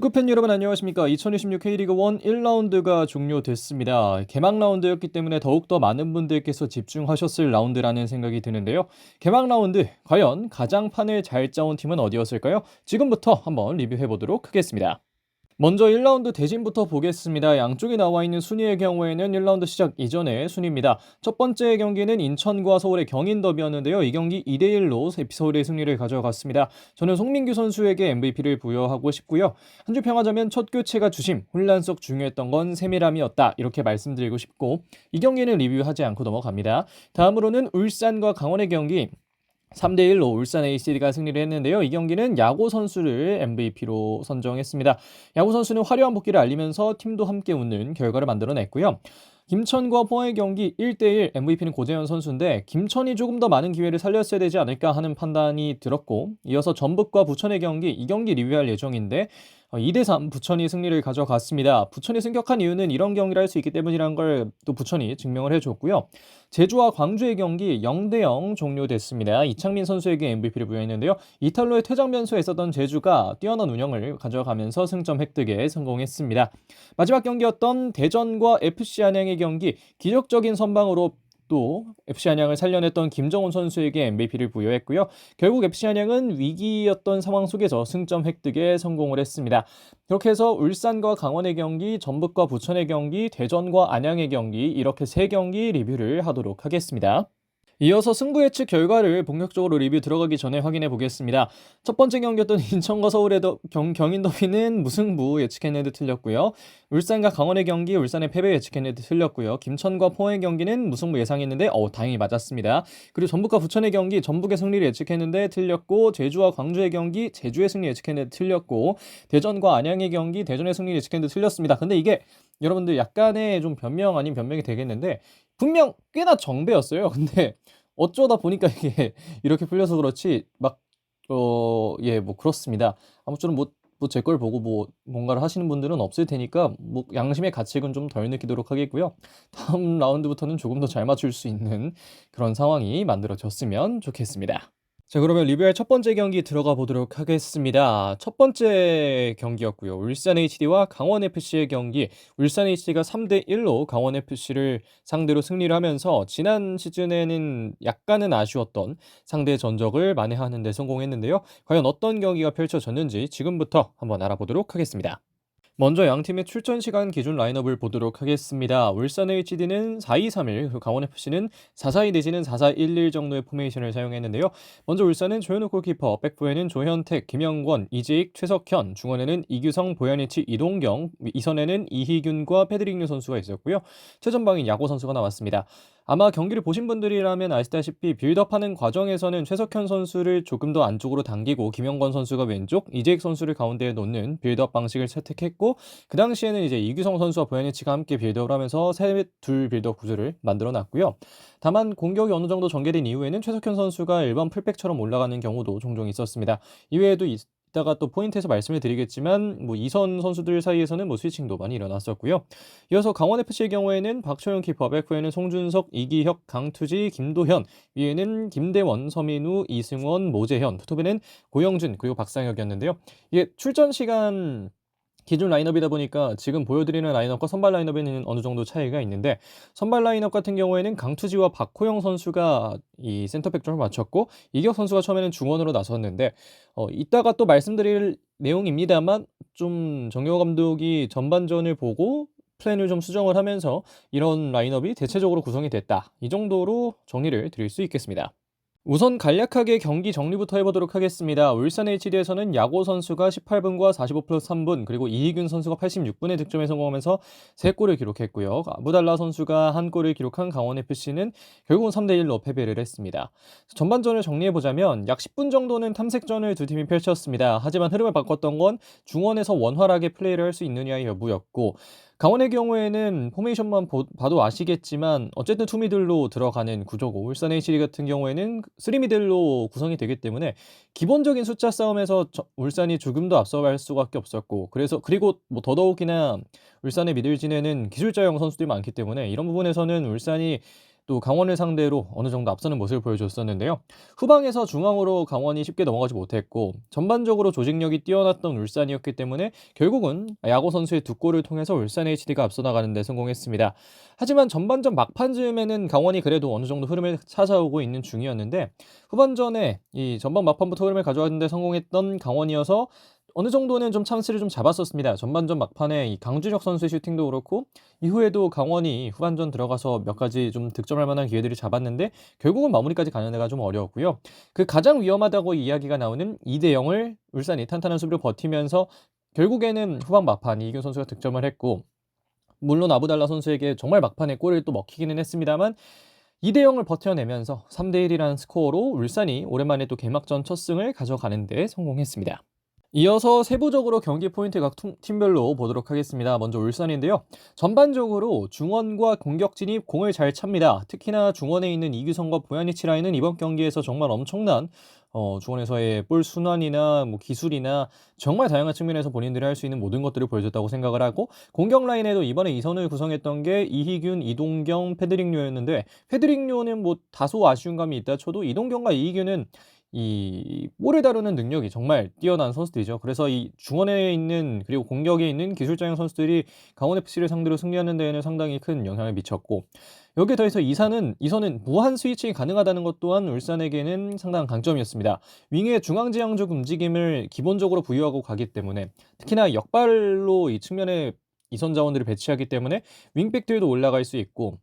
축구팬 여러분 안녕하십니까? 2026 K리그 1 1라운드가 종료됐습니다. 개막 라운드였기 때문에 더욱더 많은 분들께서 집중하셨을 라운드라는 생각이 드는데요. 개막 라운드, 과연 가장 판을 잘 짜온 팀은 어디였을까요? 지금부터 한번 리뷰해 보도록 하겠습니다. 먼저 1라운드 대진부터 보겠습니다. 양쪽이 나와 있는 순위의 경우에는 1라운드 시작 이전의 순위입니다. 첫 번째 경기는 인천과 서울의 경인 더비였는데요. 이 경기 2대1로 서울의 승리를 가져갔습니다. 저는 송민규 선수에게 MVP를 부여하고 싶고요. 한 줄 평하자면 첫 교체가 주심, 혼란 속 중요했던 건 세밀함이었다. 이렇게 말씀드리고 싶고 이 경기는 리뷰하지 않고 넘어갑니다. 다음으로는 울산과 강원의 경기 3대1로 울산 ACD가 승리를 했는데요. 이 경기는 야고 선수를 MVP로 선정했습니다. 야고 선수는 화려한 복귀를 알리면서 팀도 함께 웃는 결과를 만들어냈고요. 김천과 포항의 경기 1대1 MVP는 고재현 선수인데 김천이 조금 더 많은 기회를 살렸어야 되지 않을까 하는 판단이 들었고 이어서 전북과 부천의 경기 이 경기 리뷰할 예정인데 2대3 부천이 승리를 가져갔습니다. 부천이 승격한 이유는 이런 경기를 할 수 있기 때문이라는 걸 또 부천이 증명을 해줬고요. 제주와 광주의 경기 0대0 종료됐습니다. 이창민 선수에게 MVP를 부여했는데요. 이탈로의 퇴장 변수에 있었던 제주가 뛰어난 운영을 가져가면서 승점 획득에 성공했습니다. 마지막 경기였던 대전과 FC 안양의 경기 기적적인 선방으로 또 FC 안양을 살려냈던 김정훈 선수에게 MVP를 부여했고요. 결국 FC 안양은 위기였던 상황 속에서 승점 획득에 성공을 했습니다. 그렇게 해서 울산과 강원의 경기, 전북과 부천의 경기, 대전과 안양의 경기 이렇게 3경기 리뷰를 하도록 하겠습니다. 이어서 승부 예측 결과를 본격적으로 리뷰 들어가기 전에 확인해 보겠습니다. 첫 번째 경기였던 인천과 서울의 경인 더비는 무승부 예측했는데 틀렸고요. 울산과 강원의 경기 울산의 패배 예측했는데 틀렸고요. 김천과 포항의 경기는 무승부 예상했는데 다행히 맞았습니다. 그리고 전북과 부천의 경기 전북의 승리를 예측했는데 틀렸고 제주와 광주의 경기 제주의 승리 예측했는데 틀렸고 대전과 안양의 경기 대전의 승리 예측했는데 틀렸습니다. 근데 이게 여러분들 약간의 좀 변명 아닌 변명이 되겠는데 분명 꽤나 정배였어요. 근데 어쩌다 보니까 이게 이렇게 풀려서 그렇지 뭐 그렇습니다. 아무쪼록 제 걸 보고 뭔가를 하시는 분들은 없을 테니까 양심의 가책은 좀 덜 느끼도록 하겠고요. 다음 라운드부터는 조금 더 잘 맞출 수 있는 그런 상황이 만들어졌으면 좋겠습니다. 자, 그러면 리뷰할 첫 번째 경기 들어가 보도록 하겠습니다. 첫 번째 경기였고요. 울산 HD와 강원 FC의 경기. 울산 HD가 3대1로 강원 FC를 상대로 승리를 하면서 지난 시즌에는 약간은 아쉬웠던 상대 전적을 만회하는 데 성공했는데요. 과연 어떤 경기가 펼쳐졌는지 지금부터 한번 알아보도록 하겠습니다. 먼저 양 팀의 출전 시간 기준 라인업을 보도록 하겠습니다. 울산 HD는 4-2-3-1, 강원 FC는 4-4-2 내지는 4-4-1-1 정도의 포메이션을 사용했는데요. 먼저 울산은 조현우 골키퍼, 백부에는 조현택, 김영권, 이재익, 최석현, 중원에는 이규성, 보야니치, 이동경, 이선에는 이희균과 페드릭류 선수가 있었고요. 최전방인 야고 선수가 나왔습니다. 아마 경기를 보신 분들이라면 아시다시피 빌드업하는 과정에서는 최석현 선수를 조금 더 안쪽으로 당기고 김영권 선수가 왼쪽, 이재익 선수를 가운데에 놓는 빌드업 방식을 채택했고 그 당시에는 이제 이규성 선수와 보야니치가 함께 빌드업을 하면서 둘 빌드업 구조를 만들어 놨고요. 다만 공격이 어느 정도 전개된 이후에는 최석현 선수가 일반 풀백처럼 올라가는 경우도 종종 있었습니다. 이외에도 이따가 또 포인트에서 말씀을 드리겠지만 이선 선수들 사이에서는 스위칭도 많이 일어났었고요. 이어서 강원FC의 경우에는 박초영 키퍼, 백후에는 송준석, 이기혁, 강투지, 김도현, 위에는 김대원, 서민우, 이승원, 모재현, 투톱에는 고영준 그리고 박상혁이었는데요. 이게 출전 시간 기존 라인업이다 보니까 지금 보여드리는 라인업과 선발 라인업에는 어느 정도 차이가 있는데 선발 라인업 같은 경우에는 강투지와 박호영 선수가 이 센터백 쪽을 맞췄고 이기혁 선수가 처음에는 중원으로 나섰는데 이따가 또 말씀드릴 내용입니다만 좀 정여우 감독이 전반전을 보고 플랜을 좀 수정을 하면서 이런 라인업이 대체적으로 구성이 됐다. 이 정도로 정리를 드릴 수 있겠습니다. 우선 간략하게 경기 정리부터 해보도록 하겠습니다. 울산 HD에서는 야고 선수가 18분과 45 플러스 3분 그리고 이희균 선수가 86분의 득점에 성공하면서 3골을 기록했고요. 아부달라 선수가 1골을 기록한 강원FC는 결국은 3대1로 패배를 했습니다. 전반전을 정리해보자면 약 10분 정도는 탐색전을 두 팀이 펼쳤습니다. 하지만 흐름을 바꿨던 건 중원에서 원활하게 플레이를 할 수 있느냐의 여부였고 강원의 경우에는 포메이션만 봐도 아시겠지만 어쨌든 투미들로 들어가는 구조고 울산 HD 같은 경우에는 3미들로 구성이 되기 때문에 기본적인 숫자 싸움에서 울산이 조금 더 앞서갈 수밖에 없었고 그리고 더더욱이나 울산의 미들진에는 기술자형 선수들이 많기 때문에 이런 부분에서는 울산이 또 강원을 상대로 어느 정도 앞서는 모습을 보여줬었는데요. 후방에서 중앙으로 강원이 쉽게 넘어가지 못했고 전반적으로 조직력이 뛰어났던 울산이었기 때문에 결국은 야구 선수의 두 골을 통해서 울산 HD가 앞서 나가는 데 성공했습니다. 하지만 전반전 막판 즈음에는 강원이 그래도 어느 정도 흐름을 찾아오고 있는 중이었는데 후반전에 이 전반 막판부터 흐름을 가져가는 데 성공했던 강원이어서 어느 정도는 좀 찬스를 좀 잡았었습니다. 전반전 막판에 이 강준혁 선수의 슈팅도 그렇고 이후에도 강원이 후반전 들어가서 몇 가지 좀 득점할 만한 기회들을 잡았는데 결국은 마무리까지 가는 데가 좀 어려웠고요. 그 가장 위험하다고 이야기가 나오는 2대 0을 울산이 탄탄한 수비로 버티면서 결국에는 후반 막판 이기훈 선수가 득점을 했고 물론 아부달라 선수에게 정말 막판에 골을 또 먹히기는 했습니다만 2대 0을 버텨내면서 3대 1이라는 스코어로 울산이 오랜만에 또 개막전 첫 승을 가져가는 데 성공했습니다. 이어서 세부적으로 경기 포인트 각 팀별로 보도록 하겠습니다. 먼저 울산인데요. 전반적으로 중원과 공격 진입 공을 잘 찹니다. 특히나 중원에 있는 이규성과 보야니치 라인은 이번 경기에서 정말 엄청난 중원에서의 볼 순환이나 뭐 기술이나 정말 다양한 측면에서 본인들이 할 수 있는 모든 것들을 보여줬다고 생각을 하고 공격 라인에도 이번에 이선을 구성했던 게 이희균, 이동경, 페드링요였는데 페드링요는 뭐 다소 아쉬운 감이 있다 쳐도 이동경과 이희균은 이 볼을 다루는 능력이 정말 뛰어난 선수들이죠. 그래서 이 중원에 있는 그리고 공격에 있는 기술자형 선수들이 강원FC를 상대로 승리하는 데에는 상당히 큰 영향을 미쳤고 여기에 더해서 이선은 무한 스위칭이 가능하다는 것 또한 울산에게는 상당한 강점이었습니다. 윙의 중앙지향적 움직임을 기본적으로 부여하고 가기 때문에 특히나 역발로 이 측면에 이선 자원들을 배치하기 때문에 윙백들도 올라갈 수 있고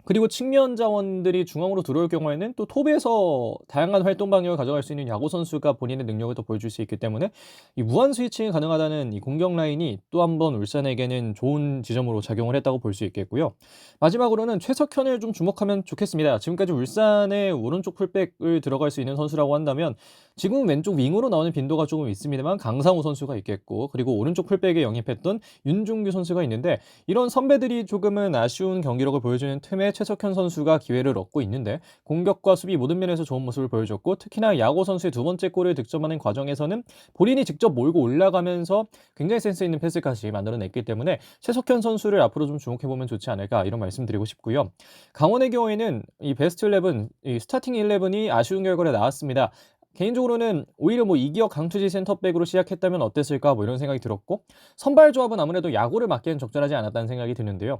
그리고 측면 자원들이 중앙으로 들어올 경우에는 또 톱에서 다양한 활동 방향을 가져갈 수 있는 야구 선수가 본인의 능력을 더 보여줄 수 있기 때문에 이 무한 스위칭이 가능하다는 이 공격 라인이 또 한 번 울산에게는 좋은 지점으로 작용을 했다고 볼 수 있겠고요. 마지막으로는 최석현을 좀 주목하면 좋겠습니다. 지금까지 울산의 오른쪽 풀백을 들어갈 수 있는 선수라고 한다면 지금 왼쪽 윙으로 나오는 빈도가 조금 있습니다만 강상우 선수가 있겠고 그리고 오른쪽 풀백에 영입했던 윤종규 선수가 있는데 이런 선배들이 조금은 아쉬운 경기력을 보여주는 틈에 최석현 선수가 기회를 얻고 있는데 공격과 수비 모든 면에서 좋은 모습을 보여줬고 특히나 야고 선수의 두 번째 골을 득점하는 과정에서는 본인이 직접 몰고 올라가면서 굉장히 센스 있는 패스까지 만들어냈기 때문에 최석현 선수를 앞으로 좀 주목해보면 좋지 않을까 이런 말씀드리고 싶고요. 강원의 경우에는 이 베스트 11, 이 스타팅 11이 아쉬운 결과가 나왔습니다. 개인적으로는 오히려 뭐 이기혁 강투지 센터백으로 시작했다면 어땠을까 뭐 이런 생각이 들었고 선발 조합은 아무래도 야구를 막기엔 적절하지 않았다는 생각이 드는데요.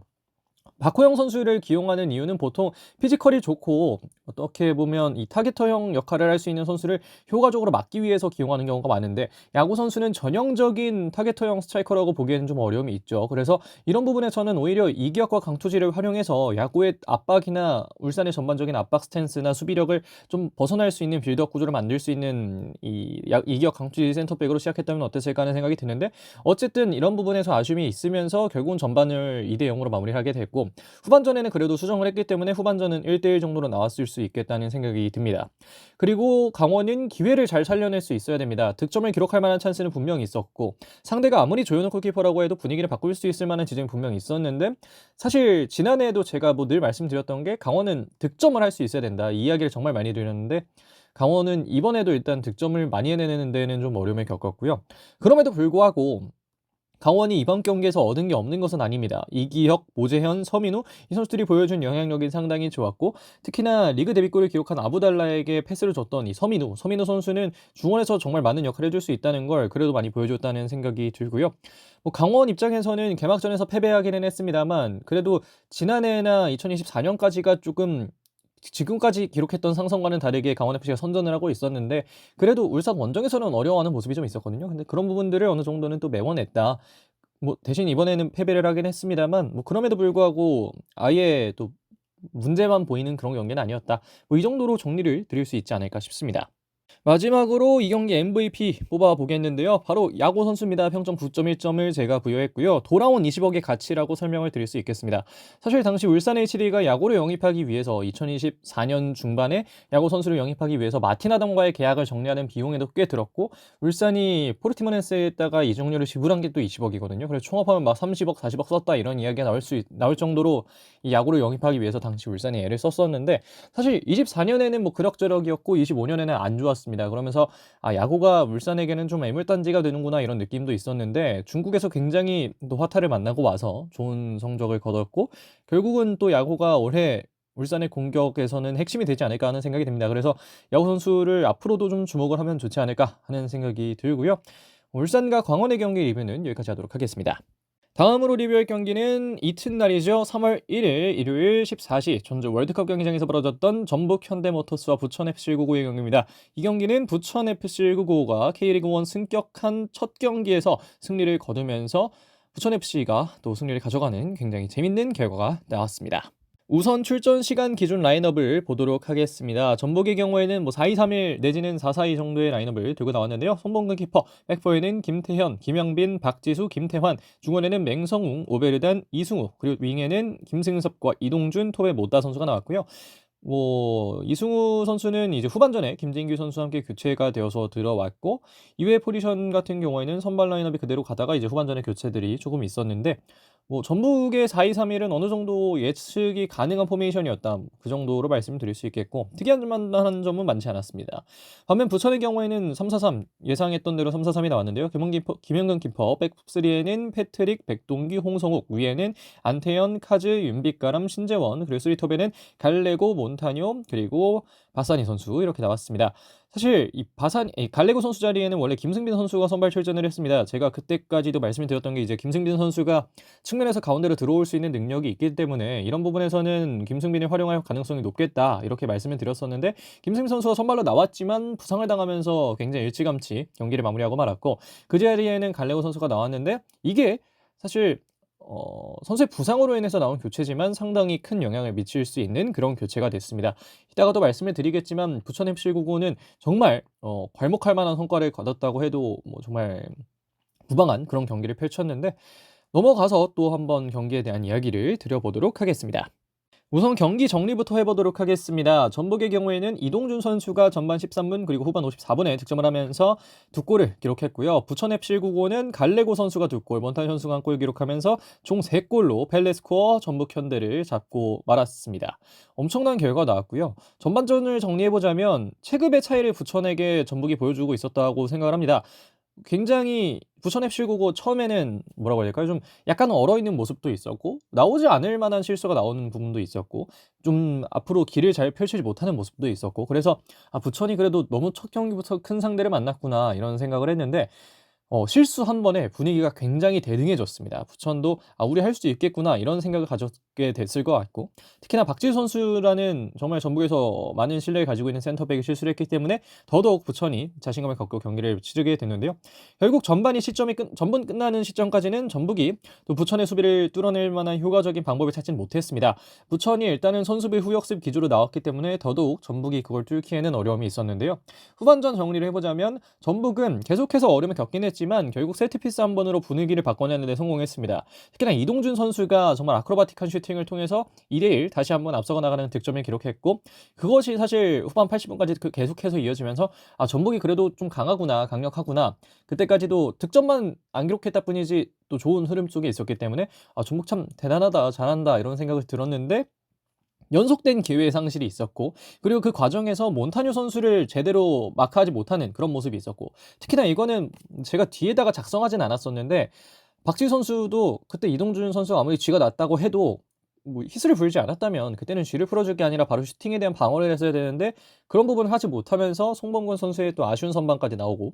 박호영 선수를 기용하는 이유는 보통 피지컬이 좋고 어떻게 보면 이 타겟터형 역할을 할 수 있는 선수를 효과적으로 막기 위해서 기용하는 경우가 많은데 야구 선수는 전형적인 타겟터형 스트라이커라고 보기에는 좀 어려움이 있죠. 그래서 이런 부분에서는 오히려 이기혁과 강투지를 활용해서 야구의 압박이나 울산의 전반적인 압박 스탠스나 수비력을 좀 벗어날 수 있는 빌드업 구조를 만들 수 있는 이기혁 강투지 센터백으로 시작했다면 어땠을까 하는 생각이 드는데 어쨌든 이런 부분에서 아쉬움이 있으면서 결국은 전반을 2대 0으로 마무리하게 됐고 후반전에는 그래도 수정을 했기 때문에 후반전은 1대1 정도로 나왔을 수 있겠다는 생각이 듭니다. 그리고 강원은 기회를 잘 살려낼 수 있어야 됩니다. 득점을 기록할 만한 찬스는 분명히 있었고 상대가 아무리 조현우 골키퍼라고 해도 분위기를 바꿀 수 있을 만한 지점이 분명히 있었는데 사실 지난해에도 제가 뭐 늘 말씀드렸던 게 강원은 득점을 할 수 있어야 된다. 이 이야기를 정말 많이 드렸는데 강원은 이번에도 일단 득점을 많이 해내는 데는 좀 어려움을 겪었고요. 그럼에도 불구하고 강원이 이번 경기에서 얻은 게 없는 것은 아닙니다. 이기혁, 모재현, 서민우 이 선수들이 보여준 영향력이 상당히 좋았고 특히나 리그 데뷔골을 기록한 아부달라에게 패스를 줬던 이 서민우 선수는 중원에서 정말 많은 역할을 해줄 수 있다는 걸 그래도 많이 보여줬다는 생각이 들고요. 뭐 강원 입장에서는 개막전에서 패배하기는 했습니다만 그래도 지난해나 2024년까지가 조금 지금까지 기록했던 상승과는 다르게 강원FC가 선전을 하고 있었는데 그래도 울산 원정에서는 어려워하는 모습이 좀 있었거든요. 근데 그런 부분들을 어느 정도는 또 메워냈다. 뭐 대신 이번에는 패배를 하긴 했습니다만 뭐 그럼에도 불구하고 아예 또 문제만 보이는 그런 경기는 아니었다. 뭐 이 정도로 정리를 드릴 수 있지 않을까 싶습니다. 마지막으로 이 경기 MVP 뽑아보겠는데요. 바로 야구 선수입니다. 평점 9.1점을 제가 부여했고요. 돌아온 20억의 가치라고 설명을 드릴 수 있겠습니다. 사실 당시 울산 HD가 야구를 영입하기 위해서 2024년 중반에 야구 선수를 영입하기 위해서 마틴 아담과의 계약을 정리하는 비용에도 꽤 들었고 울산이 포르티모네스에다가 이적료를 지불한 게 또 20억이거든요. 그래서 총합하면 막 30억, 40억 썼다 이런 이야기가 나올 정도로 이 야구를 영입하기 위해서 당시 울산이 애를 썼었는데 사실 24년에는 뭐 그럭저럭이었고 25년에는 안 좋았습니다. 그러면서 야구가 울산에게는 좀 애물단지가 되는구나 이런 느낌도 있었는데 중국에서 굉장히 또 화타를 만나고 와서 좋은 성적을 거뒀고 결국은 또 야구가 올해 울산의 공격에서는 핵심이 되지 않을까 하는 생각이 듭니다. 그래서 야구 선수를 앞으로도 좀 주목을 하면 좋지 않을까 하는 생각이 들고요. 울산과 광원의 경기 리뷰는 여기까지 하도록 하겠습니다. 다음으로 리뷰할 경기는 이튿날이죠. 3월 1일 일요일 14시 전주 월드컵 경기장에서 벌어졌던 전북 현대모터스와 부천 FC1995의 경기입니다. 이 경기는 부천 FC1995가 K리그1 승격한 첫 경기에서 승리를 거두면서 부천 FC가 또 승리를 가져가는 굉장히 재밌는 결과가 나왔습니다. 우선 출전 시간 기준 라인업을 보도록 하겠습니다. 전북의 경우에는 4-2-3-1 내지는 4-4-2 정도의 라인업을 들고 나왔는데요. 손범근 키퍼, 백포에는 김태현, 김영빈, 박지수, 김태환, 중원에는 맹성웅, 오베르단, 이승우, 그리고 윙에는 김승섭과 이동준, 톱에 모다 선수가 나왔고요. 이승우 선수는 이제 후반전에 김진규 선수와 함께 교체가 되어서 들어왔고, 이외의 포지션 같은 경우에는 선발 라인업이 그대로 가다가 이제 후반전에 교체들이 조금 있었는데, 전북의 4-2-3-1은 어느 정도 예측이 가능한 포메이션이었다. 그 정도로 말씀을 드릴 수 있겠고, 특이한 점은 많지 않았습니다. 반면 부천의 경우에는 3-4-3 예상했던 대로 3-4-3이 나왔는데요. 김영근 키퍼, 백스리에는 패트릭, 백동기, 홍성욱, 위에는 안태현, 카즈, 윤빛가람, 신재원, 그리고 쓰리톱에는 갈레고, 몬타뇨, 그리고 바사니 선수 이렇게 나왔습니다. 사실 이 갈레고 선수 자리에는 원래 김승빈 선수가 선발 출전을 했습니다. 제가 그때까지도 말씀을 드렸던 게 이제 김승빈 선수가 측면에서 가운데로 들어올 수 있는 능력이 있기 때문에 이런 부분에서는 김승빈을 활용할 가능성이 높겠다 이렇게 말씀을 드렸었는데, 김승빈 선수가 선발로 나왔지만 부상을 당하면서 굉장히 일찌감치 경기를 마무리하고 말았고, 그 자리에는 갈레고 선수가 나왔는데, 이게 사실 선수의 부상으로 인해서 나온 교체지만 상당히 큰 영향을 미칠 수 있는 그런 교체가 됐습니다. 이따가도 말씀을 드리겠지만 부천 FC99는 정말 괄목할 만한 성과를 거뒀다고 해도 정말 무방한 그런 경기를 펼쳤는데, 넘어가서 또 한번 경기에 대한 이야기를 드려보도록 하겠습니다. 우선 경기 정리부터 해보도록 하겠습니다. 전북의 경우에는 이동준 선수가 전반 13분 그리고 후반 54분에 득점을 하면서 2골을 기록했고요. 부천 FC99는 갈레고 선수가 2골, 몬타뇨 선수가 1골 기록하면서 총 3골로 펠레스코어 전북 현대를 잡고 말았습니다. 엄청난 결과 나왔고요. 전반전을 정리해보자면 체급의 차이를 부천에게 전북이 보여주고 있었다고 생각을 합니다. 굉장히 부천 FC99 처음에는 뭐라고 해야 될까요? 좀 약간 얼어있는 모습도 있었고, 나오지 않을 만한 실수가 나오는 부분도 있었고, 좀 앞으로 길을 잘 펼치지 못하는 모습도 있었고, 그래서 부천이 그래도 너무 첫 경기부터 큰 상대를 만났구나 이런 생각을 했는데, 실수 한 번에 분위기가 굉장히 대등해졌습니다. 부천도 '아 우리 할 수 있겠구나.' 이런 생각을 가졌게 됐을 것 같고, 특히나 박지수 선수라는 정말 전북에서 많은 신뢰를 가지고 있는 센터백이 실수를 했기 때문에 더더욱 부천이 자신감을 갖고 경기를 치르게 됐는데요. 결국 전분 끝나는 시점까지는 전북이 또 부천의 수비를 뚫어낼 만한 효과적인 방법을 찾진 못했습니다. 부천이 일단은 선수비 후역습 기조로 나왔기 때문에 더더욱 전북이 그걸 뚫기에는 어려움이 있었는데요. 후반전 정리를 해보자면 전북은 계속해서 어려움을 겪긴 했지만 결국 세트피스 한 번으로 분위기를 바꿔내는 데 성공했습니다. 특히나 이동준 선수가 정말 아크로바틱한 슈팅을 통해서 2대1 다시 한번 앞서가 나가는 득점을 기록했고, 그것이 사실 후반 80분까지 계속해서 이어지면서 전북이 그래도 좀 강력하구나. 그때까지도 득점만 안 기록했다 뿐이지 또 좋은 흐름 속에 있었기 때문에 전북 참 대단하다, 잘한다 이런 생각을 들었는데, 연속된 기회 상실이 있었고, 그리고 그 과정에서 몬타뇨 선수를 제대로 마크하지 못하는 그런 모습이 있었고, 특히나 이거는 제가 뒤에다가 작성하진 않았었는데, 박지수 선수도 그때 이동준 선수가 아무리 쥐가 났다고 해도 히스를 불지 않았다면 그때는 쥐를 풀어줄 게 아니라 바로 슈팅에 대한 방어를 했어야 되는데, 그런 부분을 하지 못하면서 송범근 선수의 또 아쉬운 선방까지 나오고,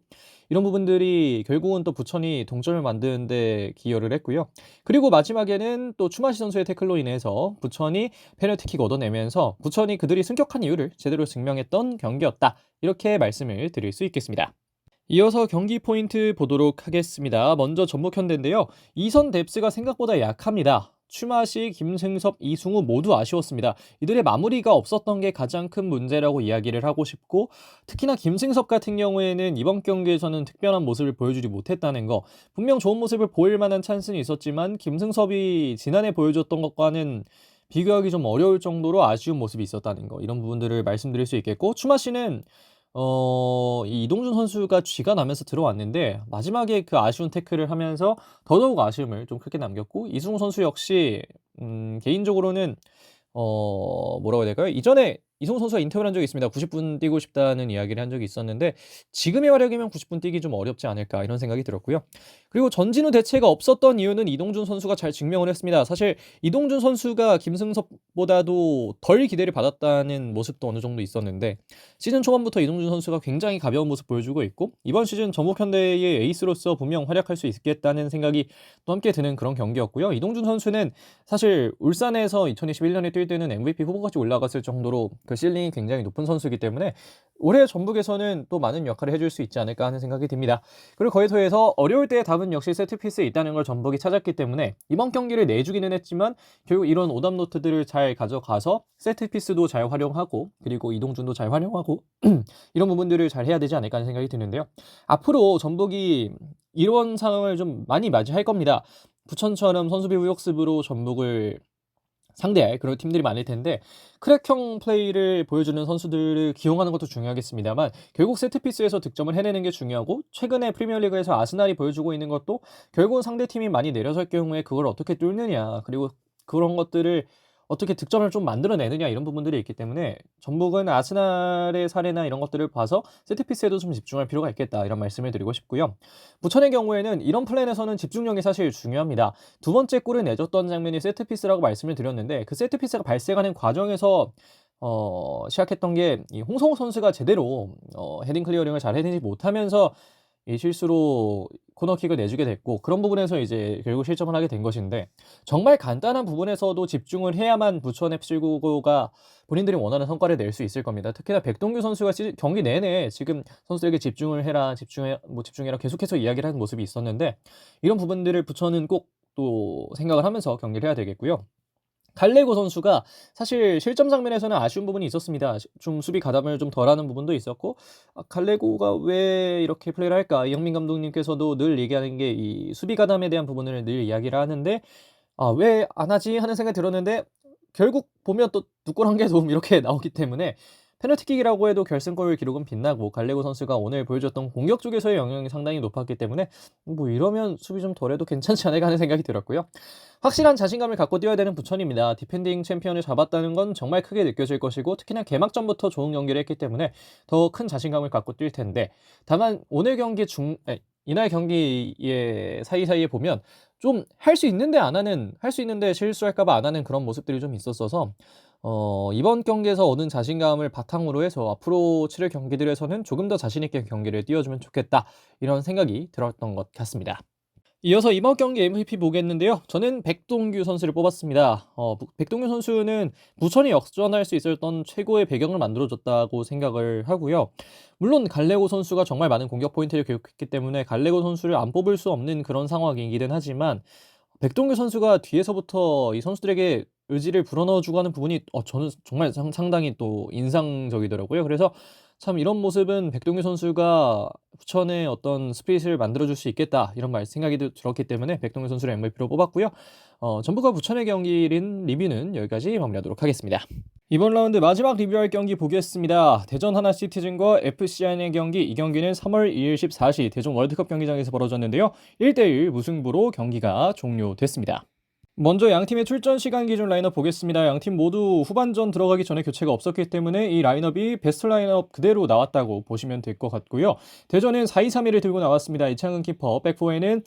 이런 부분들이 결국은 또 부천이 동점을 만드는 데 기여를 했고요. 그리고 마지막에는 또 추마시 선수의 태클로 인해서 부천이 페널티킥 얻어내면서 부천이 그들이 승격한 이유를 제대로 증명했던 경기였다, 이렇게 말씀을 드릴 수 있겠습니다. 이어서 경기 포인트 보도록 하겠습니다. 먼저 전북 현대인데요. 2선 뎁스가 생각보다 약합니다. 추마시, 김승섭, 이승우 모두 아쉬웠습니다. 이들의 마무리가 없었던 게 가장 큰 문제라고 이야기를 하고 싶고, 특히나 김승섭 같은 경우에는 이번 경기에서는 특별한 모습을 보여주지 못했다는 거, 분명 좋은 모습을 보일 만한 찬스는 있었지만 김승섭이 지난해 보여줬던 것과는 비교하기 좀 어려울 정도로 아쉬운 모습이 있었다는 거, 이런 부분들을 말씀드릴 수 있겠고, 추마시는 이 이동준 선수가 쥐가 나면서 들어왔는데 마지막에 그 아쉬운 태클을 하면서 더더욱 아쉬움을 좀 크게 남겼고, 이승우 선수 역시 개인적으로는 뭐라고 해야 될까요? 이전에 이성우 선수가 인터뷰를 한 적이 있습니다. 90분 뛰고 싶다는 이야기를 한 적이 있었는데 지금의 활약이면 90분 뛰기 좀 어렵지 않을까 이런 생각이 들었고요. 그리고 전진우 대체가 없었던 이유는 이동준 선수가 잘 증명을 했습니다. 사실 이동준 선수가 김승섭보다도 덜 기대를 받았다는 모습도 어느 정도 있었는데 시즌 초반부터 이동준 선수가 굉장히 가벼운 모습 보여주고 있고 이번 시즌 전북현대의 에이스로서 분명 활약할 수 있겠다는 생각이 또 함께 드는 그런 경기였고요. 이동준 선수는 사실 울산에서 2021년에 뛸 때는 MVP 후보까지 올라갔을 정도로 그 실링이 굉장히 높은 선수이기 때문에 올해 전북에서는 또 많은 역할을 해줄 수 있지 않을까 하는 생각이 듭니다. 그리고 거기에 더해서 어려울 때의 답은 역시 세트피스에 있다는 걸 전북이 찾았기 때문에 이번 경기를 내주기는 했지만 결국 이런 오답노트들을 잘 가져가서 세트피스도 잘 활용하고 그리고 이동준도 잘 활용하고 이런 부분들을 잘 해야 되지 않을까 하는 생각이 드는데요. 앞으로 전북이 이런 상황을 좀 많이 맞이할 겁니다. 부천처럼 선수 비부 역습으로 전북을 상대할 그런 팀들이 많을 텐데 크랙형 플레이를 보여주는 선수들을 기용하는 것도 중요하겠습니다만 결국 세트피스에서 득점을 해내는 게 중요하고 최근에 프리미어리그에서 아스날이 보여주고 있는 것도 결국은 상대팀이 많이 내려설 경우에 그걸 어떻게 뚫느냐 그리고 그런 것들을 어떻게 득점을 좀 만들어내느냐 이런 부분들이 있기 때문에 전북은 아스날의 사례나 이런 것들을 봐서 세트피스에도 좀 집중할 필요가 있겠다 이런 말씀을 드리고 싶고요. 부천의 경우에는 이런 플랜에서는 집중력이 사실 중요합니다. 두 번째 골을 내줬던 장면이 세트피스라고 말씀을 드렸는데 그 세트피스가 발생하는 과정에서 시작했던 게 이 홍성호 선수가 제대로 헤딩 클리어링을 잘 해내지 못하면서 이 실수로 코너킥을 내주게 됐고 그런 부분에서 이제 결국 실점을 하게 된 것인데 정말 간단한 부분에서도 집중을 해야만 부천 FC9가 본인들이 원하는 성과를 낼 수 있을 겁니다. 특히나 백동규 선수가 경기 내내 지금 선수들에게 집중을 해라, 집중해라 계속해서 이야기를 하는 모습이 있었는데 이런 부분들을 부천은 꼭 또 생각을 하면서 경기를 해야 되겠고요. 갈레고 선수가 사실 실점 장면에서는 아쉬운 부분이 있었습니다. 좀 수비 가담을 좀 덜하는 부분도 있었고 갈레고가 왜 이렇게 플레이를 할까? 이영민 감독님께서도 늘 얘기하는 게 이 수비 가담에 대한 부분을 늘 이야기를 하는데 왜 안 하지 하는 생각이 들었는데 결국 보면 또 두 골 한 개 도움 이렇게 나오기 때문에 페널티킥이라고 해도 결승골 기록은 빛나고 갈레고 선수가 오늘 보여줬던 공격 쪽에서의 영향이 상당히 높았기 때문에 뭐 이러면 수비 좀 덜해도 괜찮지 않을까 하는 생각이 들었고요. 확실한 자신감을 갖고 뛰어야 되는 부천입니다. 디펜딩 챔피언을 잡았다는 건 정말 크게 느껴질 것이고 특히나 개막전부터 좋은 경기를 했기 때문에 더 큰 자신감을 갖고 뛸 텐데 다만 오늘 경기 이날 경기의 사이사이에 보면 좀 할 수 있는데 안 하는 할 수 있는데 실수할까 봐 안 하는 그런 모습들이 좀 있었어서 이번 경기에서 얻은 자신감을 바탕으로 해서 앞으로 치를 경기들에서는 조금 더 자신 있게 경기를 띄워주면 좋겠다 이런 생각이 들었던 것 같습니다. 이어서 이번 경기 MVP 보겠는데요. 저는 백동규 선수를 뽑았습니다. 백동규 선수는 부천이 역전할 수 있었던 최고의 배경을 만들어줬다고 생각을 하고요. 물론 갈레고 선수가 정말 많은 공격 포인트를 기록했기 때문에 갈레고 선수를 안 뽑을 수 없는 그런 상황이기는 하지만 백동규 선수가 뒤에서부터 이 선수들에게 의지를 불어넣어주고 하는 부분이 저는 정말 상당히 또 인상적이더라고요. 그래서 참 이런 모습은 백동규 선수가 부천의 어떤 스피릿을 만들어줄 수 있겠다 이런 생각이 들었기 때문에 백동규 선수를 MVP로 뽑았고요. 전북과 부천의 경기인 리뷰는 여기까지 마무리하도록 하겠습니다. 이번 라운드 마지막 리뷰할 경기 보겠습니다. 대전 하나시티즌과 FCN의 경기, 이 경기는 3월 2일 14시 대전 월드컵 경기장에서 벌어졌는데요. 1대1 무승부로 경기가 종료됐습니다. 먼저 양팀의 출전 시간 기준 라인업 보겠습니다. 양팀 모두 후반전 들어가기 전에 교체가 없었기 때문에 이 라인업이 베스트 라인업 그대로 나왔다고 보시면 될 것 같고요. 대전은 4-2-3-1을 들고 나왔습니다. 이창근 키퍼, 백포에는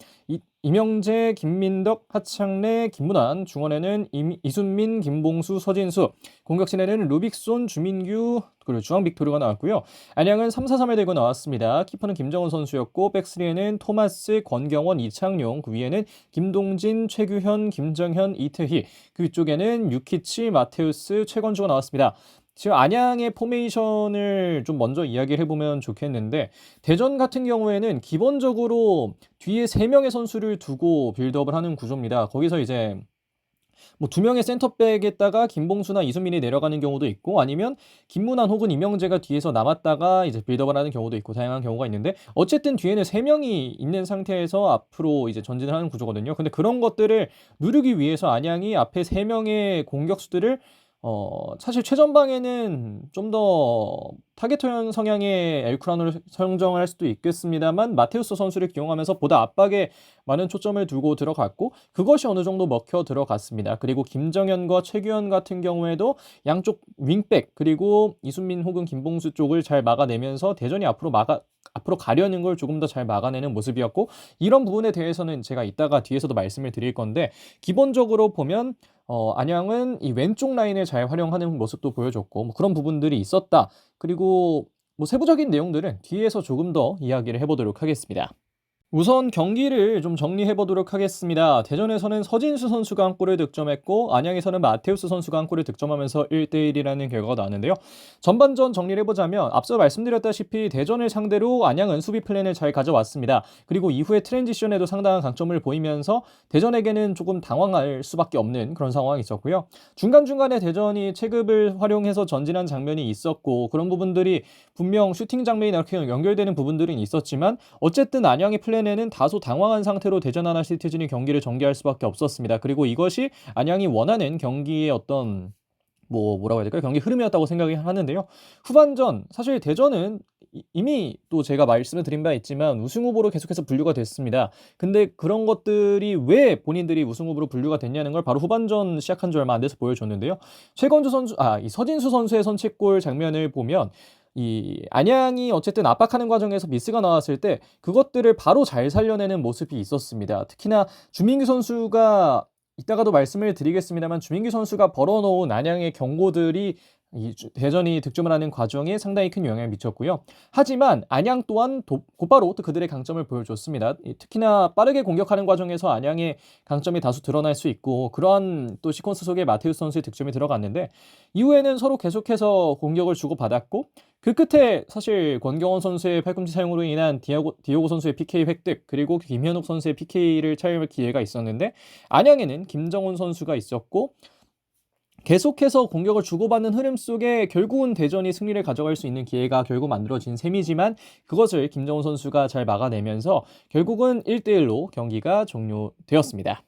이명재, 김민덕, 하창래, 김문환, 중원에는 이순민, 김봉수, 서진수, 공격진에는 루빅손, 주민규, 그리고 중앙 빅토르가 나왔고요. 안양은 3-4-3을 들고 나왔습니다. 키퍼는 김정은 선수였고 백스리에는 토마스, 권경원, 이창용, 그 위에는 김동진, 최규현, 김정현, 이태희, 그 위쪽에는 유키치, 마테우스, 최건주가 나왔습니다. 지금 안양의 포메이션을 좀 먼저 이야기를 해보면 좋겠는데 대전 같은 경우에는 기본적으로 뒤에 3명의 선수를 두고 빌드업을 하는 구조입니다. 거기서 이제 뭐 2명의 센터백에다가 김봉수나 이순민이 내려가는 경우도 있고 아니면 김문환 혹은 이명재가 뒤에서 남았다가 이제 빌드업을 하는 경우도 있고 다양한 경우가 있는데 어쨌든 뒤에는 3명이 있는 상태에서 앞으로 이제 전진을 하는 구조거든요. 근데 그런 것들을 누르기 위해서 안양이 앞에 3명의 공격수들을 사실 최전방에는 좀 더 타겟형 성향의 엘크란을 선정을 할 수도 있겠습니다만 마테우스 선수를 기용하면서 보다 압박에 많은 초점을 두고 들어갔고 그것이 어느 정도 먹혀 들어갔습니다. 그리고 김정현과 최규현 같은 경우에도 양쪽 윙백 그리고 이순민 혹은 김봉수 쪽을 잘 막아내면서 대전이 앞으로 가려는 걸 조금 더 잘 막아내는 모습이었고 이런 부분에 대해서는 제가 이따가 뒤에서도 말씀을 드릴 건데 기본적으로 보면 안양은 이 왼쪽 라인을 잘 활용하는 모습도 보여줬고 뭐 그런 부분들이 있었다. 그리고 뭐 세부적인 내용들은 뒤에서 조금 더 이야기를 해보도록 하겠습니다. 우선 경기를 좀 정리해 보도록 하겠습니다. 대전에서는 서진수 선수가 한 골을 득점했고 안양에서는 마테우스 선수가 한 골을 득점하면서 1대1이라는 결과가 나왔는데요. 전반전 정리를 해보자면 앞서 말씀드렸다시피 대전을 상대로 안양은 수비 플랜을 잘 가져왔습니다. 그리고 이후에 트랜지션에도 상당한 강점을 보이면서 대전에게는 조금 당황할 수밖에 없는 그런 상황이 있었고요. 중간중간에 대전이 체급을 활용해서 전진한 장면이 있었고 그런 부분들이 분명 슈팅 장면이 이렇게 연결되는 부분들은 있었지만 어쨌든 안양의 플랜에는 다소 당황한 상태로 대전 하나시티즌이 경기를 전개할 수밖에 없었습니다. 그리고 이것이 안양이 원하는 경기의 어떤 뭐라고 해야 될까요? 경기 흐름이었다고 생각이 하는데요. 후반전 사실 대전은 이미 또 제가 말씀을 드린 바 있지만 우승 후보로 계속해서 분류가 됐습니다. 근데 그런 것들이 왜 본인들이 우승 후보로 분류가 됐냐는 걸 바로 후반전 시작한 지 얼마 안 돼서 보여줬는데요. 이 서진수 선수의 선취골 장면을 보면 이 안양이 어쨌든 압박하는 과정에서 미스가 나왔을 때 그것들을 바로 잘 살려내는 모습이 있었습니다. 특히나 주민규 선수가 이따가도 말씀을 드리겠습니다만 주민규 선수가 벌어놓은 안양의 경고들이 대전이 득점을 하는 과정에 상당히 큰 영향을 미쳤고요. 하지만 안양 또한 곧바로 또 그들의 강점을 보여줬습니다. 특히나 빠르게 공격하는 과정에서 안양의 강점이 다수 드러날 수 있고 그러한 또 시퀀스 속에 마테우스 선수의 득점이 들어갔는데 이후에는 서로 계속해서 공격을 주고받았고 그 끝에 사실 권경원 선수의 팔꿈치 사용으로 인한 디오고 선수의 PK 획득 그리고 김현욱 선수의 PK를 차용할 기회가 있었는데 안양에는 김정훈 선수가 있었고 계속해서 공격을 주고받는 흐름 속에 결국은 대전이 승리를 가져갈 수 있는 기회가 결국 만들어진 셈이지만 그것을 김정훈 선수가 잘 막아내면서 결국은 1대1로 경기가 종료되었습니다.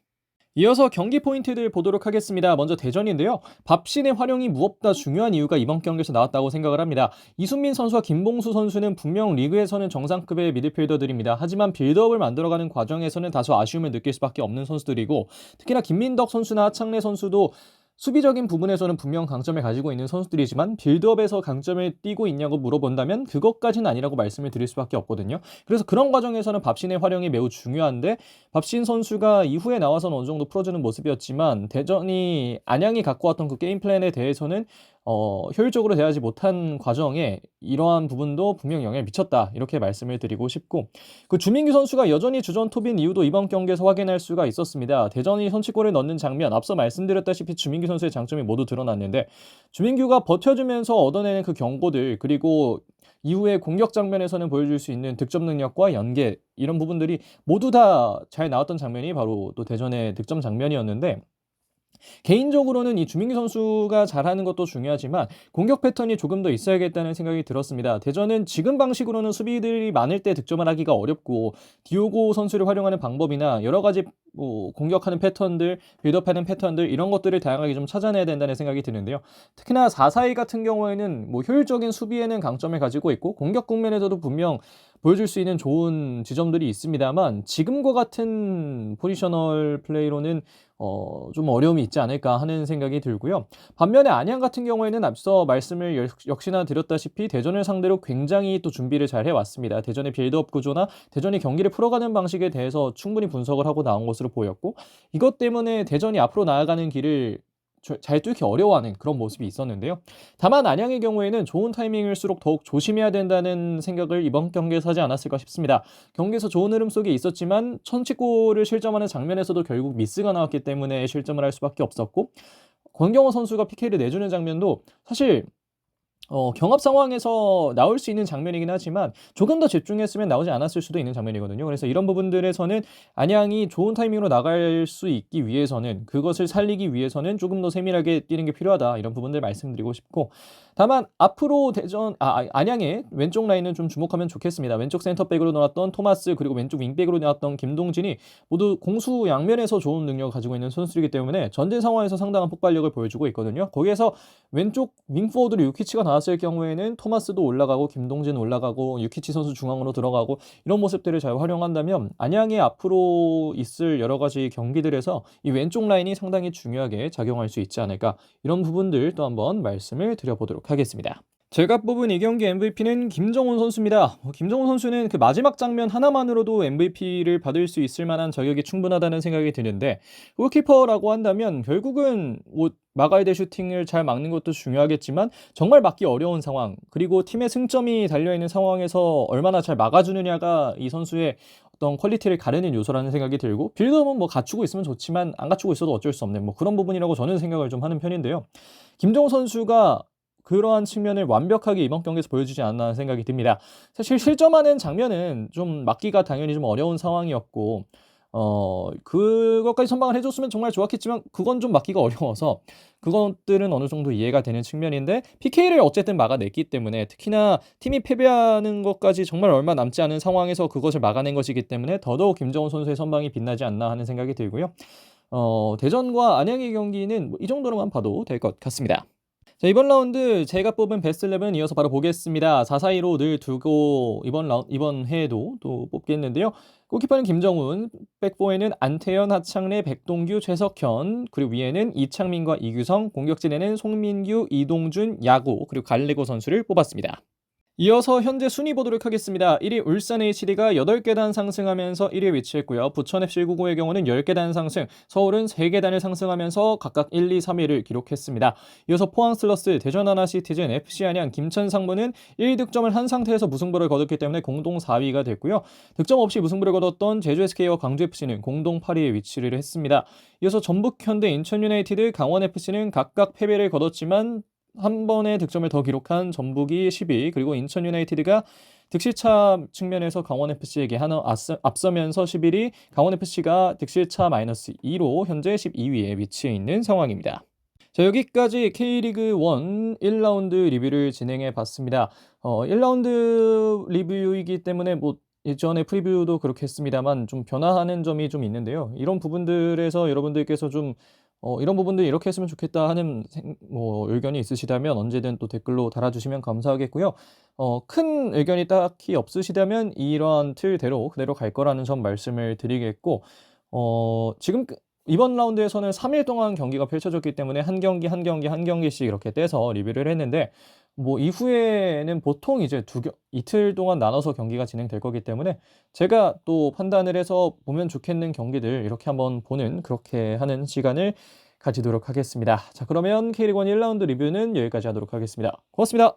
이어서 경기 포인트들 보도록 하겠습니다. 먼저 대전인데요. 밥신의 활용이 무엇보다 중요한 이유가 이번 경기에서 나왔다고 생각을 합니다. 이순민 선수와 김봉수 선수는 분명 리그에서는 정상급의 미드필더들입니다. 하지만 빌드업을 만들어가는 과정에서는 다소 아쉬움을 느낄 수밖에 없는 선수들이고 특히나 김민덕 선수나 하창래 선수도 수비적인 부분에서는 분명 강점을 가지고 있는 선수들이지만 빌드업에서 강점을 띠고 있냐고 물어본다면 그것까지는 아니라고 말씀을 드릴 수밖에 없거든요. 그래서 그런 과정에서는 밥신의 활용이 매우 중요한데 밥신 선수가 이후에 나와서는 어느 정도 풀어주는 모습이었지만 대전이 안양이 갖고 왔던 그 게임 플랜에 대해서는 효율적으로 대하지 못한 과정에 이러한 부분도 분명 영향을 미쳤다 이렇게 말씀을 드리고 싶고 그 주민규 선수가 여전히 주전 톱인 이유도 이번 경기에서 확인할 수가 있었습니다. 대전이 선취골을 넣는 장면 앞서 말씀드렸다시피 주민규 선수의 장점이 모두 드러났는데 주민규가 버텨주면서 얻어내는 그 경고들 그리고 이후에 공격 장면에서는 보여줄 수 있는 득점 능력과 연계 이런 부분들이 모두 다 잘 나왔던 장면이 바로 또 대전의 득점 장면이었는데 개인적으로는 이 주민규 선수가 잘하는 것도 중요하지만 공격 패턴이 조금 더 있어야겠다는 생각이 들었습니다. 대전은 지금 방식으로는 수비들이 많을 때 득점을 하기가 어렵고 디오고 선수를 활용하는 방법이나 여러 가지 뭐 공격하는 패턴들, 빌드업하는 패턴들 이런 것들을 다양하게 좀 찾아내야 된다는 생각이 드는데요. 특히나 4-4-2 같은 경우에는 뭐 효율적인 수비에는 강점을 가지고 있고 공격 국면에서도 분명 보여줄 수 있는 좋은 지점들이 있습니다만 지금과 같은 포지셔널 플레이로는 좀 어려움이 있지 않을까 하는 생각이 들고요. 반면에 안양 같은 경우에는 앞서 말씀을 역시나 드렸다시피 대전을 상대로 굉장히 또 준비를 잘 해왔습니다. 대전의 빌드업 구조나 대전이 경기를 풀어가는 방식에 대해서 충분히 분석을 하고 나온 것으로 보였고 이것 때문에 대전이 앞으로 나아가는 길을 잘 뚫기 어려워하는 그런 모습이 있었는데요. 다만 안양의 경우에는 좋은 타이밍일수록 더욱 조심해야 된다는 생각을 이번 경기에서 하지 않았을까 싶습니다. 경기에서 좋은 흐름 속에 있었지만 선취골을 실점하는 장면에서도 결국 미스가 나왔기 때문에 실점을 할 수밖에 없었고 권경호 선수가 PK를 내주는 장면도 사실 경합 상황에서 나올 수 있는 장면이긴 하지만 조금 더 집중했으면 나오지 않았을 수도 있는 장면이거든요. 그래서 이런 부분들에서는 안양이 좋은 타이밍으로 나갈 수 있기 위해서는 그것을 살리기 위해서는 조금 더 세밀하게 뛰는 게 필요하다. 이런 부분들 말씀드리고 싶고 다만 앞으로 안양의 왼쪽 라인은 좀 주목하면 좋겠습니다. 왼쪽 센터백으로 나왔던 토마스 그리고 왼쪽 윙백으로 나왔던 김동진이 모두 공수 양면에서 좋은 능력을 가지고 있는 선수이기 때문에 전진 상황에서 상당한 폭발력을 보여주고 있거든요. 거기에서 왼쪽 윙포워드로 유키치가 나왔을 경우에는 토마스도 올라가고 김동진 올라가고 유키치 선수 중앙으로 들어가고 이런 모습들을 잘 활용한다면 안양의 앞으로 있을 여러 가지 경기들에서 이 왼쪽 라인이 상당히 중요하게 작용할 수 있지 않을까, 이런 부분들 또 한번 말씀을 드려보도록 하겠습니다. 제가 뽑은 이 경기 MVP는 김정훈 선수입니다. 김정훈 선수는 그 마지막 장면 하나만으로도 MVP를 받을 수 있을 만한 자격이 충분하다는 생각이 드는데, 골키퍼라고 한다면 결국은 뭐 막아야 될 슈팅을 잘 막는 것도 중요하겠지만 정말 막기 어려운 상황, 그리고 팀의 승점이 달려있는 상황에서 얼마나 잘 막아주느냐가 이 선수의 어떤 퀄리티를 가르는 요소라는 생각이 들고, 빌드업은 뭐 갖추고 있으면 좋지만 안 갖추고 있어도 어쩔 수 없는 뭐 그런 부분이라고 저는 생각을 좀 하는 편인데요. 김정우 선수가 그러한 측면을 완벽하게 이번 경기에서 보여주지 않았나 생각이 듭니다. 사실 실점하는 장면은 좀 막기가 당연히 좀 어려운 상황이었고, 그것까지 선방을 해줬으면 정말 좋았겠지만 그건 좀 막기가 어려워서 그것들은 어느 정도 이해가 되는 측면인데, PK를 어쨌든 막아냈기 때문에, 특히나 팀이 패배하는 것까지 정말 얼마 남지 않은 상황에서 그것을 막아낸 것이기 때문에 더더욱 김정훈 선수의 선방이 빛나지 않나 하는 생각이 들고요. 대전과 안양의 경기는 뭐이 정도로만 봐도 될 것 같습니다. 자, 이번 라운드 제가 뽑은 베스트 11 이어서 바로 보겠습니다. 4-4-2로 늘 두고 이번 해에도 또 뽑겠는데요. 골키퍼는 김정훈, 백포에는 안태현, 하창래, 백동규, 최석현, 그리고 위에는 이창민과 이규성, 공격진에는 송민규, 이동준, 야구, 그리고 갈레고 선수를 뽑았습니다. 이어서 현재 순위 보도록 하겠습니다. 1위 울산 HD가 8계단 상승하면서 1위에 위치했고요. 부천FC 199의 경우는 10계단 상승, 서울은 3계단을 상승하면서 각각 1, 2, 3위를 기록했습니다. 이어서 포항슬러스, 대전 하나시티즌, FC 안양, 김천 상무는 1득점을 한 상태에서 무승부를 거뒀기 때문에 공동 4위가 됐고요. 득점 없이 무승부를 거뒀던 제주 SK와 광주FC는 공동 8위에 위치를 했습니다. 이어서 전북현대, 인천유나이티드, 강원FC는 각각 패배를 거뒀지만 한 번의 득점을 더 기록한 전북이 10위, 그리고 인천 유나이티드가 득실차 측면에서 강원FC에게 하나 앞서면서 11위, 강원FC가 득실차 -2로 현재 12위에 위치해 있는 상황입니다. 자, 여기까지 K리그 1 1라운드 리뷰를 진행해 봤습니다. 1라운드 리뷰이기 때문에 뭐 예전에 프리뷰도 그렇게 했습니다만 좀 변화하는 점이 좀 있는데요. 이런 부분들에서 여러분들께서 좀 이런 부분들 이렇게 했으면 좋겠다 하는 의견이 있으시다면 언제든 또 댓글로 달아주시면 감사하겠고요. 큰 의견이 딱히 없으시다면 이러한 틀대로 그대로 갈 거라는 점 말씀을 드리겠고, 지금 이번 라운드에서는 3일 동안 경기가 펼쳐졌기 때문에 한 경기 한 경기 한 경기씩 이렇게 떼서 리뷰를 했는데, 뭐 이후에는 보통 이제 이틀 동안 나눠서 경기가 진행될 거기 때문에 제가 또 판단을 해서 보면 좋겠는 경기들 이렇게 한번 보는, 그렇게 하는 시간을 가지도록 하겠습니다. 자, 그러면 K리그 1 1라운드 리뷰는 여기까지 하도록 하겠습니다. 고맙습니다.